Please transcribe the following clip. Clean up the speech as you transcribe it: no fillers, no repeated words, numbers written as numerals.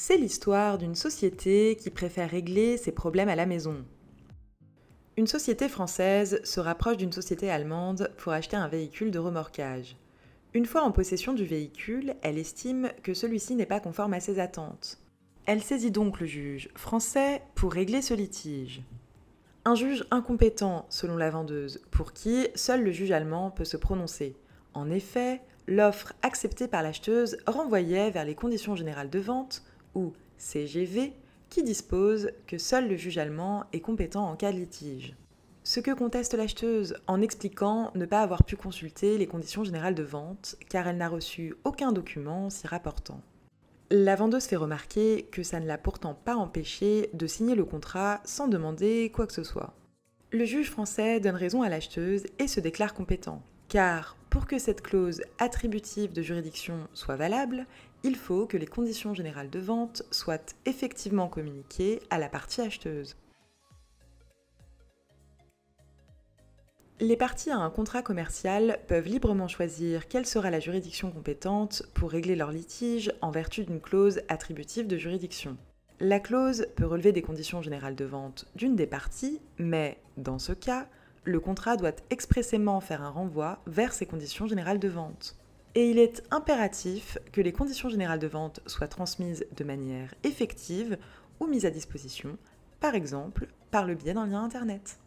C'est l'histoire d'une société qui préfère régler ses problèmes à la maison. Une société française se rapproche d'une société allemande pour acheter un véhicule de remorquage. Une fois en possession du véhicule, elle estime que celui-ci n'est pas conforme à ses attentes. Elle saisit donc le juge français pour régler ce litige. Un juge incompétent, selon la vendeuse, pour qui seul le juge allemand peut se prononcer. En effet, l'offre acceptée par l'acheteuse renvoyait vers les conditions générales de vente, ou CGV, qui dispose que seul le juge allemand est compétent en cas de litige. Ce que conteste l'acheteuse en expliquant ne pas avoir pu consulter les conditions générales de vente car elle n'a reçu aucun document s'y rapportant. La vendeuse fait remarquer que ça ne l'a pourtant pas empêché de signer le contrat sans demander quoi que ce soit. Le juge français donne raison à l'acheteuse et se déclare compétent, car pour que cette clause attributive de juridiction soit valable, il faut que les conditions générales de vente soient effectivement communiquées à la partie acheteuse. Les parties à un contrat commercial peuvent librement choisir quelle sera la juridiction compétente pour régler leur litige en vertu d'une clause attributive de juridiction. La clause peut relever des conditions générales de vente d'une des parties, mais, dans ce cas, le contrat doit expressément faire un renvoi vers ces conditions générales de vente. Et il est impératif que les conditions générales de vente soient transmises de manière effective ou mises à disposition, par exemple par le biais d'un lien Internet.